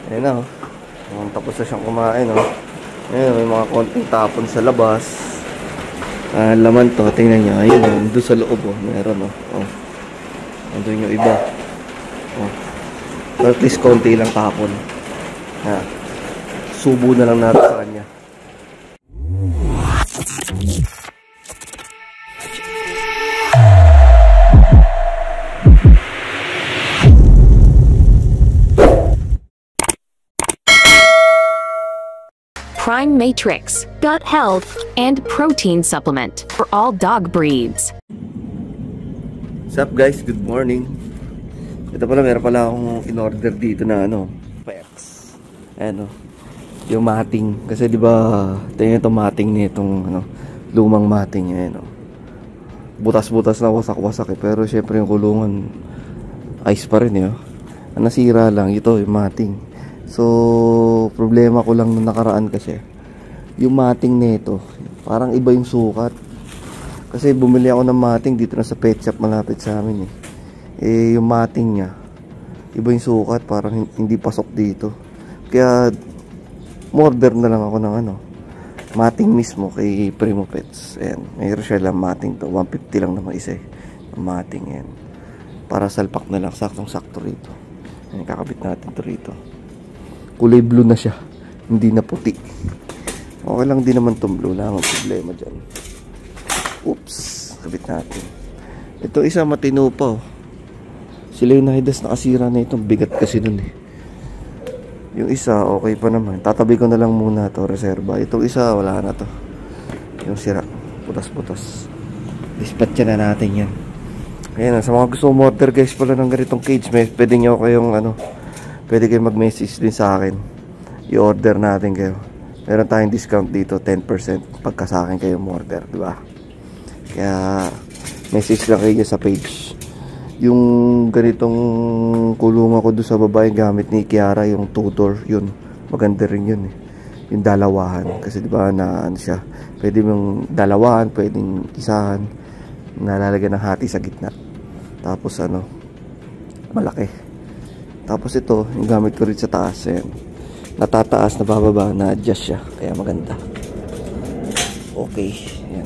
Ayan na, oh. Tapos na siyang kumain, oh. Ayan, may mga konting tapon sa labas. Laman to, tingnan nyo. Ayun, oh. Doon sa loob, oh. Meron, oh. Oh. Andun yung iba. Oh. Pero at least konti lang tapon. Subo na lang natin sa kanya. Prime Matrix, gut health, and protein supplement for all dog breeds. What's up guys? Good morning. Ito pala, meron pala akong in-order dito na pets. Ayan, yung mating. Kasi di ba, tingnan itong mating nitong lumang mating. Ayan, butas-butas na, wasak-wasak eh. Pero syempre yung kulungan ice pa rin eh. Ang nasira lang ito yung mating. So problema ko lang nung nakaraan kasi yung mating nito parang iba yung sukat. Kasi bumili ako ng mating dito na sa pet shop malapit sa amin yung mating niya iba yung sukat, parang hindi pasok dito. Kaya order na lang ako ng mating mismo kay Primo Pets. Ayan, mayroon siya lang mating to, 150 lang naman isa mating. Ayan, para salpak na lang, saktong sakto rito. Ayan, kakabit natin to rito. Kulay blue na siya, hindi na puti. Okay lang din naman itong blue, lang ang problema dyan. Oops, kabit natin. Ito isa matino pa, oh. Sila yung nahidas na kasira na itong bigat kasi dun eh. Yung isa okay pa naman, tatabi ko na lang muna to, reserva. Itong isa wala na to, yung sira, putas-putas. Dispatch na natin yan. Ayan, sa mga gusto order guys pala ng ganitong cage, pwede nyo kayong pwede kayo mag-message din sa akin. I-order natin kayo. Meron tayong discount dito, 10% pagka sa akin kayo order, di ba? Kaya message lang kayo sa page. Yung ganitong kulungan ko doon sa babae gamit ni Kiara, yung Tudor, yun. Maganda rin yun eh. Yung dalawahan. Kasi di ba na siya, pwede mong dalawahan, pwedeng isahan. Nalalagyan ng hati sa gitna. Tapos malaki. Tapos ito, yung gamit ko rin sa taas. Ayan. Natataas, nabababa, na-adjust siya. Kaya maganda. Okay. Ayan.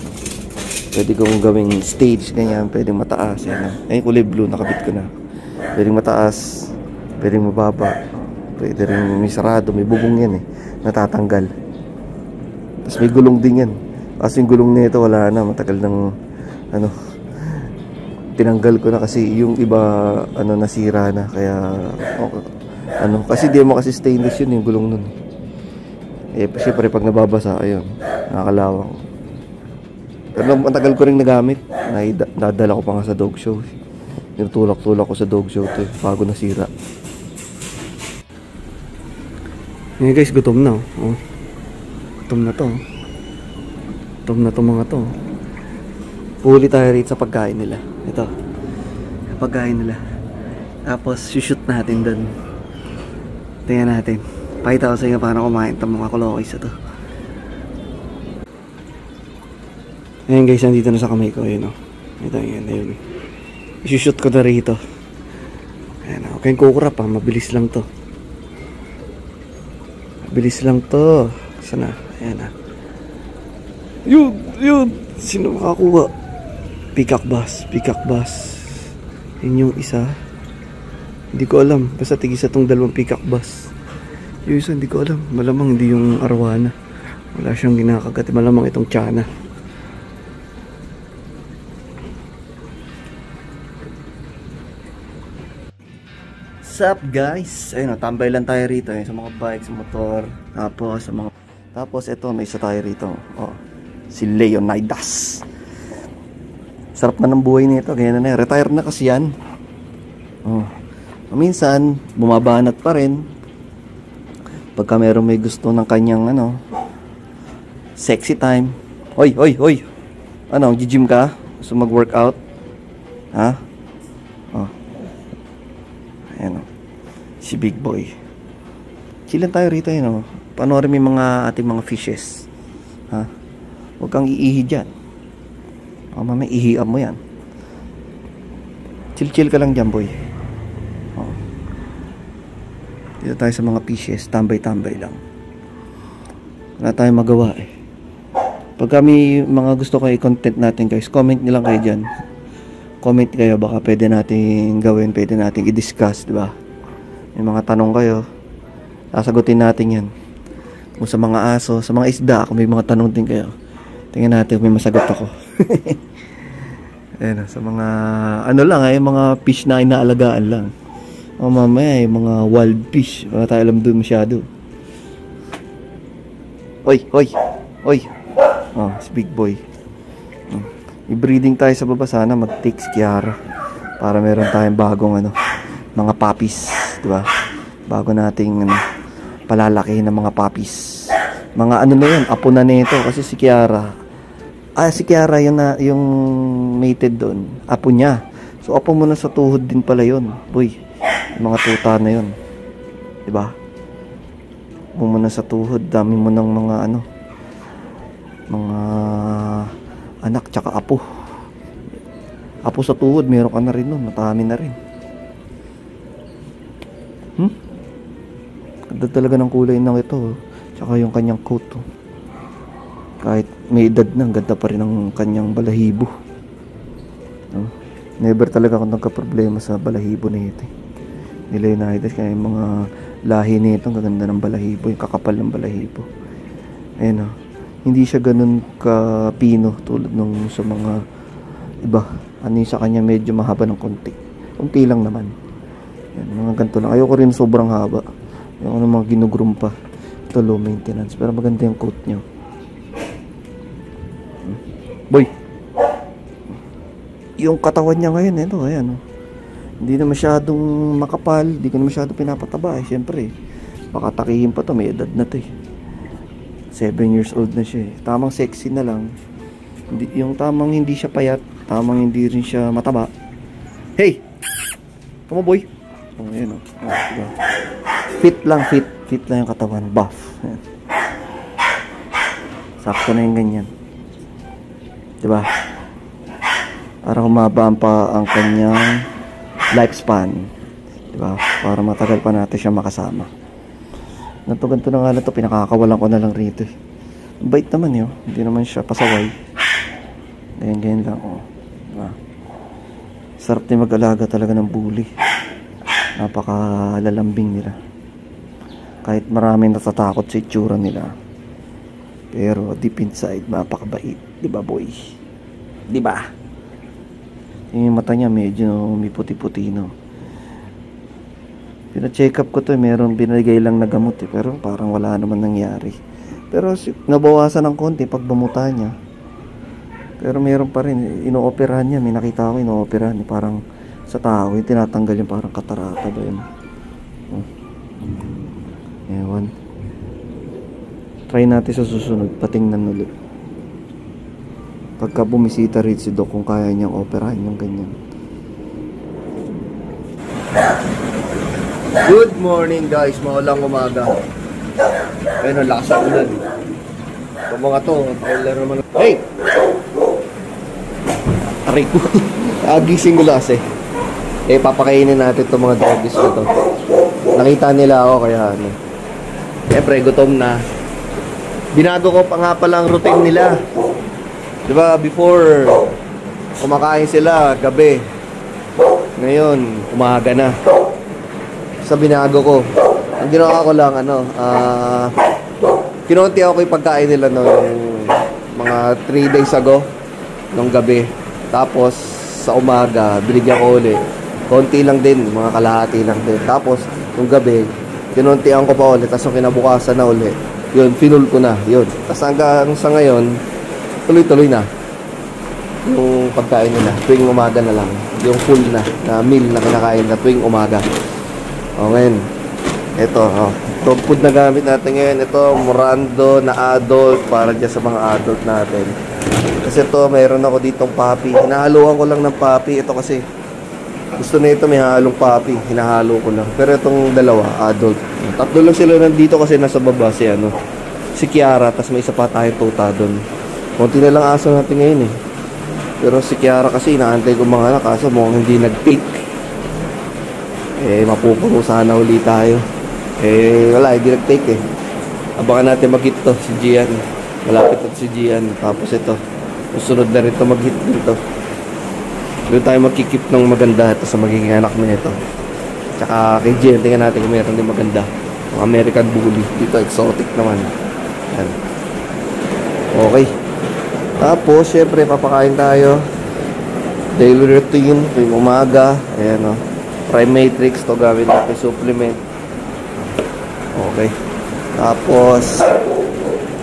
Pwede kong gawing stage, ganyan. Pwedeng mataas. Ayan. Ayun, kulay blue, nakabit ko na. Pwedeng mataas. Pwedeng mababa. Pwede rin may sarado. May bubong yan eh. Natatanggal. Tapos may gulong din yan. Kasi yung gulong nito wala na. Matagal ng tinanggal ko na kasi yung iba nasira na, kaya kasi di mo kasi stainless yun yung gulong nun syempre pag nababasa ayun nakakalawang. Pero matagal ko rin nagamit, nadala ko pa nga sa dog show, tinutulak-tulak ko sa dog show to bago nasira. Ngayon guys, gutom na gutom na to mga to. Huli tayo rito sa pagkain nila. Ito, pagkain nila. Tapos, shoot natin doon. Tingnan natin. Pakita ko sa inyo paano kumain itong mga kulokis ito. Ayan guys, nandito na sa kamay ko. Ayan o. Ito, ayan. Shoot ko na rito. Ayan o. Kayong kukurap ha. Mabilis lang to. Sana. Ayan ha. Yun. Sino makakuha? Peacock bass. Yun yung isa. Hindi ko alam. Basta tigisa tong dalawang peacock bass. Yung isa hindi ko alam. Malamang hindi yung arwana. Wala siyang ginakagat. Malamang itong tiana. What's up guys? Ayun, tambay lang tayo rito sa mga bike, sa motor. Tapos ito, may isa tayo rito. Si Leonidas. Sarap na ng buhay nito. Ganyan na. Retire na kasi yan. Minsan, bumabanat pa rin. Pagka meron may gusto ng kanyang sexy time. Hoy. Gym ka? Gusto mag-workout? Ha? Ayan si Big Boy. Chillan tayo rito panoorin mo yung ating mga fishes. Ha? Huwag kang iihi dyan. Mamaya ihiam mo yan. Chill ka lang dyan boy. Dito tayo sa mga fishes, tambay-tambay lang. Wala tayong magawa eh. Pag kami mga gusto kayo i-content natin guys, comment nyo lang kayo dyan. Comment kayo, baka pwede natin gawin, pwede natin i-discuss, diba? May mga tanong kayo, sasagutin natin yan. Kung sa mga aso, sa mga isda, kung may mga tanong din kayo, tingnan natin kung may masagot ako. Ayan, sa mga ano lang ay mga fish na inaalagaan lang. O mamaya ay mga wild fish, wala tayo alam doon masyado. Oy, oy, oy. Oh, si big boy. I-breeding tayo sa baba, sana mag-takes Kiara para meron tayong bagong ano, mga puppies, di ba? Bago nating ano, palalaki ng mga puppies. Mga ano na 'yan, apo na nito kasi si Kiara. Si Kiara yung mated doon, apo niya. So apo mo na sa tuhod din pala 'yon. Boy, yung mga tuta na 'yon. 'Di ba? Apo mo na sa tuhod, dami mo ng mga ano, mga anak tsaka apo. Apo sa tuhod, meron ka na rin nun, matami na rin. Ganda talaga ng kulay ng ito, tsaka yung kanyang coat. Kahit may edad na, ganda pa rin ang kanyang balahibo. Never talaga ako nagka-problema sa balahibo na ito. Nila United, kaya yung mga lahi nito, ang gaganda ng balahibo, yung kakapal ng balahibo. Ayan o. Hindi siya ganun ka-pino tulad nung sa mga iba. Ano yung sa kanya medyo mahaba ng konti. Kunti lang naman. Yan, mga ganito lang. Ayoko rin sobrang haba. Yung mga ginugrum pa. Ito low maintenance. Pero maganda yung coat nyo. Boy! Yung katawan niya ngayon, ito, ayan. Hindi na masyadong makapal. Hindi ko na masyadong pinapataba. Siyempre, baka takihin pa to. May edad na to eh. 7 years old na siya eh. Tamang sexy na lang. Yung tamang hindi siya payat. Tamang hindi rin siya mataba. Hey! Come on boy! Oh, ayan oh. Diba? Fit lang, fit. Fit lang yung katawan. Buff. Ayan. Sakto na yung ganyan. Diba? Para humaba ang kanyang lifespan. Diba? Para matagal pa natin siya makasama. Ganto na nga lang ito, pinakakawalan ko na lang rito eh. Bait naman yun, hindi naman siya pasaway. Ganyan lang oh. Diba? Sarap din mag-alaga talaga ng bully. Napakalalambing nila. Kahit maraming natatakot sa itsura nila, pero deep inside napakabait, diba boy? Diba? Yung mata niya medyo may puti-puti no. Pina-check up ko to, meron binigay lang na gamot eh, pero parang wala naman nangyari. Pero nabawasan ng konti pag bumuta niya. Pero meron pa rin, inooperahan niya, may nakita ko inooperahan niya, parang sa tao, yung tinatanggal yung parang katarata ba yun. Ewan. Try natin sa susunod, patingnan ulit. Pagka bumisita rin si Doc, kung kaya niyang operahan yung ganyan. Good morning guys, maulang umaga. Ayun, ang lakas ang ulan. Ito mga to, naman. Hey! Aray ko. Agising ko last eh. Papakainin natin itong mga doggies na to. Nakita nila ako kaya ano. Siyempre, gutom na. Binago ko pa nga pala ang routine nila. Diba, before kumakain sila gabi. Ngayon, umaga na. Sa binago ko, ang ginawa ko lang kinunti ako yung pagkain nila noong mga 3 days ago nung gabi, tapos sa umaga binigyan ko ulit konti lang din, mga kalahati lang din, tapos nung gabi kinuntian ko pa ulit, tapos kinabukasan na ulit yun, finul ko na yun, tapos hanggang sa ngayon tuloy-tuloy na yung pagkain nila tuwing umaga na lang, yung full na meal na kinakain na tuwing umaga. Ngayon, ito, dog food na gamit natin ngayon. Ito, Morando na adult, para dyan sa mga adult natin. Kasi ito, mayroon ako ditong puppy. Hinahaluan ko lang ng puppy. Ito kasi, gusto na ito, may halong puppy. Hinahalo ko lang. Pero itong dalawa, adult. Tatlo lang sila nandito kasi nasa baba si Kiara, tas may isa pa tayong tuta doon. Konti na lang aso natin ngayon eh. Pero si Kiara kasi, inaantay ko mga anak, kaso mukhang hindi nag-pick. Mapupuro sana uli tayo. Wala, hindi nag-take eh. Abangan natin mag-hit to, si Gian. Malapit at si Gian. Tapos ito, susunod na rin to mag-hit dito. Doon tayo magkikip ng maganda. Ito sa magiging anak na ito. Tsaka kay Gian, tingnan natin kung meron din maganda. Ang American Bully. Dito, exotic naman. Yan. Okay. Tapos, syempre, papakain tayo. Daily routine, tuwing umaga. Ayan o. Prime Matrix, to gamit natin supplement. Okay. Tapos,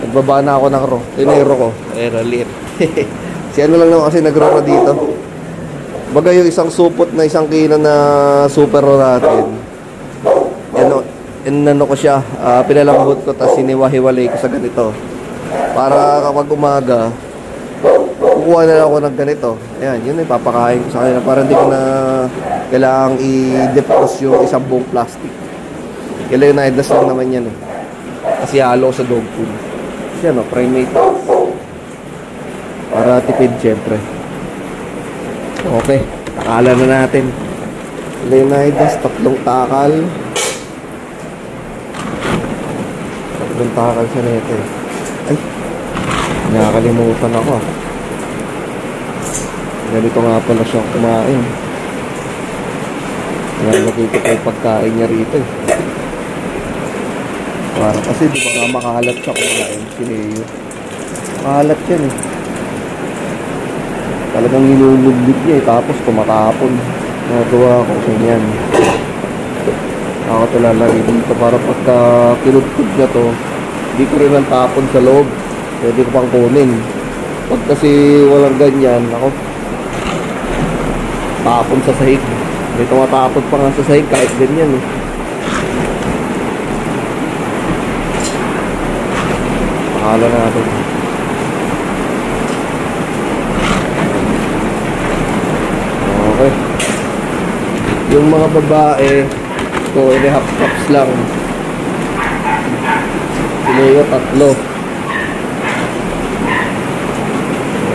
nagbaba na ako ng raw. Tinero ko. Liit. Si ano lang naman kasi nag-raw dito. Baga yung isang supot na 1 kilo na super raw natin. Inano ko siya. Pinalambot ko, tapos siniwahiwalay ko sa ganito. Para kapag umaga, kukuha na lang ako ng ganito. Ayan, yun ay papakain ko sa kanila. Para hindi ko na kailangang i-defrost yung isang buong plastic. Kailangan na i-das lang naman yan eh. Kasi halo sa dog food. Kasi ano, primate. Para tipid syempre. Okay, takala na natin. Leonidas, 3 takal. 3 takal siya na ito eh. Ay, nakakalimutan ako ah. Ganito nga pala siyang kumain. Nalagay ko pa yung pagkain niya rito eh. Para kasi di ba nga makahalat siya kumain. Sineyo. Makahalat yan eh. Talagang nilulublig niya eh. Tapos tumatapon. Nagawa ko ganyan. Ako ito lalagay dito para pagka kinudkud na to, hindi ko rin ang tapon sa loob. Pwede ko pang kunin. Pag kasi walang ganyan, ako tapon sa sahig. May tumatapon pa nga sa sahig kahit ganyan eh. Pakala natin. Okay. Yung mga babae, 2.5 cups lang. Sineyo 3.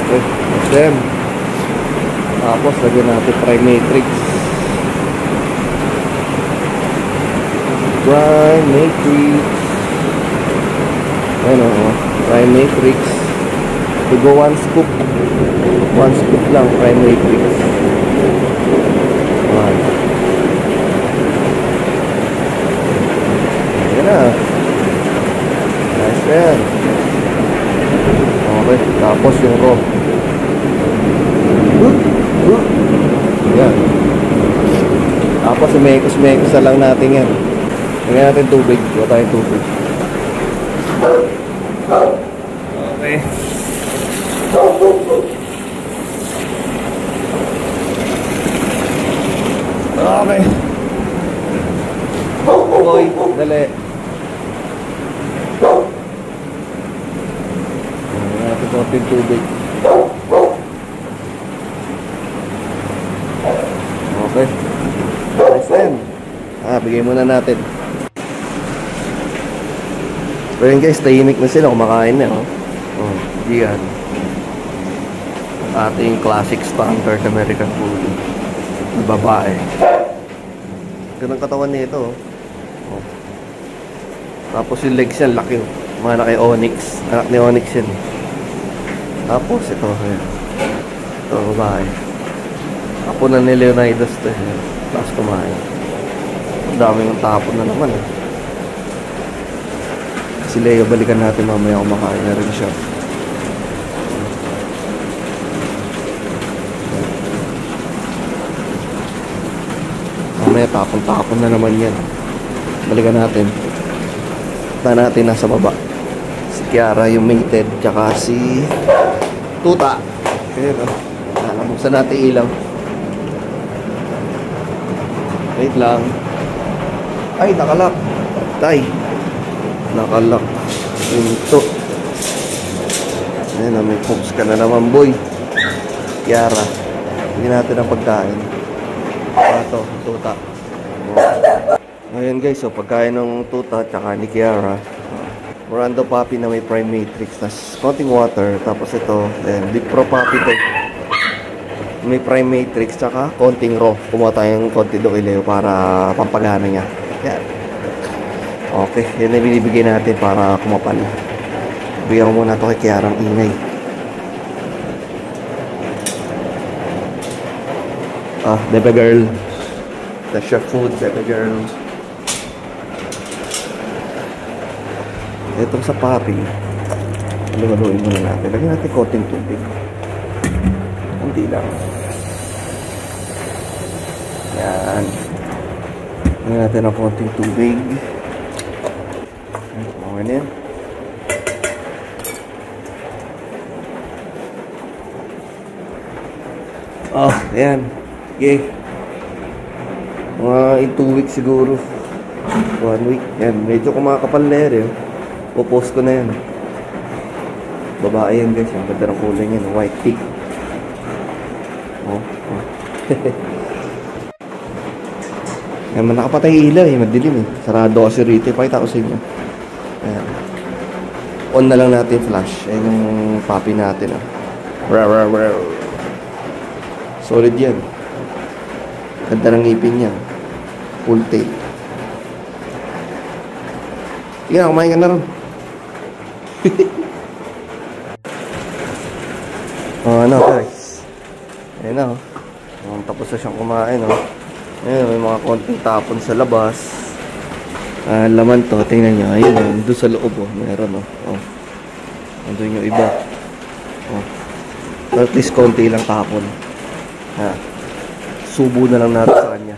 Okay. Then, tapos lagyan natin Prime Matrix. Prime Matrix. Ano, Prime Matrix. To go 1 scoop. 1 scoop lang Prime Matrix. Ayan na. Nice yan. Okay, tapos yung raw. Ayan. Tapos umekos-mekos na lang natin yan. Lagyan natin tubig. Gawa tayong tubig. Okay. Okay. Boy, dali. Lagyan natin konting tubig. Okay. Nice then. Bigay muna natin. So yun guys, tahimik na sila, kumakain na yan. Ating classic standard American Bully. Babae. Ganang katawan nito Tapos yung legs yan, laki mga anak kay Onyx. Anak ni Onyx yan. Tapos ito, ito babae. Apo na ni Leonidas to. Tapos kumain. Ang daming tapon na naman Si Leo, balikan natin mamaya kumakain na rin siya. Mamaya tapon-tapon na naman yan. Balikan natin. Punta natin nasa baba. Si Kiara yung mated, tsaka si Tuta. Ayan buksan natin ilaw. Wait lang. Ay, nakalak. Tay. Nakalak. Ito. Ayan, may poops ka na naman, boy. Kiara. Hindi natin ang pagkain. Ito, Tuta. Ayan guys, so pagkain ng Tuta tsaka ni Kiara. Morando Puppy na may Prime Matrix. Tapos konting water. Tapos ito, then Big Pro Puppy to. May Prime Matrix tsaka konting raw. Kumuha tayong konti do kay Leo para pampagana niya. Yan. Okay, yan na binibigay natin para kumapal. Bigyan ko muna ito kay Kiarang ingay. Bebe girl. The chef food, Bebe girl. Itong sa papi, haluin muna natin. Lagyan natin konting tubig. Kunti lang. Yan. Lagyan natin ng konting tubig. Okay na yan. Ayan. Okay. Mga in 2 weeks siguro. 1 week. Yan. Medyo kumakapal na yan. Popost ko na yan. Babae yan guys. Ang ganda ng kulay yan. White pig. Yan. Nakapatay ilaw madilim Sarado kasi rito. Pakita ko sa inyo. Ayan. On na lang natin flash. Ayan yung papi natin. Solid yan. Ganda ng ngipin niya. Full tail. Sige na, kumain ka na rin. Ano guys. Ayan na tapos na siyang kumain Ayan, may mga konting tapon sa labas. Laman to, tingnan nyo. Ayun, doon sa loob meron andun yung iba. At least konti lang tapon. Subo na lang natin sa kanya.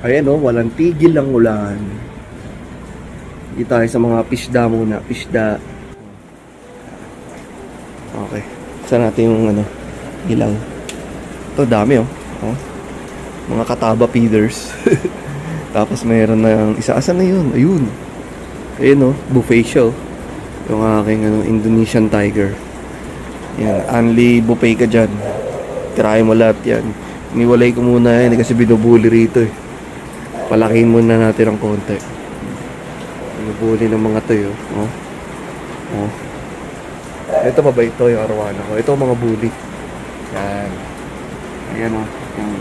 Ayan walang tigil ang ulan. Hindi tayo sa mga pishda muna. Pishda. Okay. Saan natin yung ilaw. Ito dami mga kataba feeders. Tapos mayroon na yung isa. Asan na yun? Ayun. Ayun buffet siya yung aking Indonesian tiger. Yan. Only buffet ka dyan. Tirahin mo lahat yan. Iniwalay ko muna yan kasi binubuli rito Palakihin muna natin ang konti. Binubuli ng mga to Ito mabait to yung arwana ko. Ito mga bully. Yan. Ayan yan.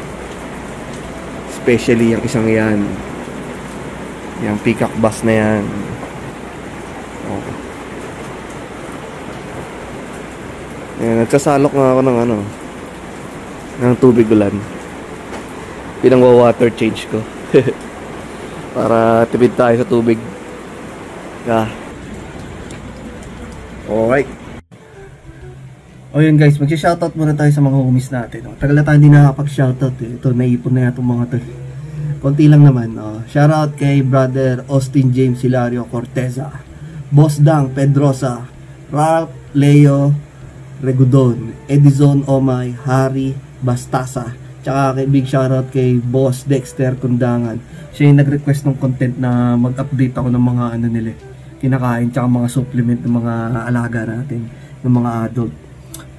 Especially yung isang yan. Yung peacock bass na yan. Ayan, nagsasalok nga ako ng tubig ulan. Pinangwa-water change ko. Para tipid tayo sa tubig. Alright. Yun guys, mag-shoutout muna tayo sa mga homies natin. Tagal na tayo hindi nakapag-shoutout Ito, naipon na itong mga to. Konti lang naman. Shoutout kay brother Austin James Hilario Corteza, Boss Dang Pedrosa, Ralph Leo Regudon, Edison Omay, Harry Bastasa. Tsaka kay big shoutout kay Boss Dexter Kundangan. Siya yung nag-request ng content na mag-update ako ng mga nila kinakain, tsaka mga supplement ng mga alaga natin, ng mga adult.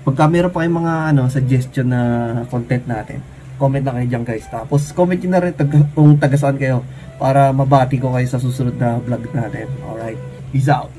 Pagka meron pa kayong mga suggestion na content natin, comment na kayo dyan guys. Tapos comment nyo na rin kung taga saan kayo para mabati ko kayo sa susunod na vlog natin. Alright, peace out.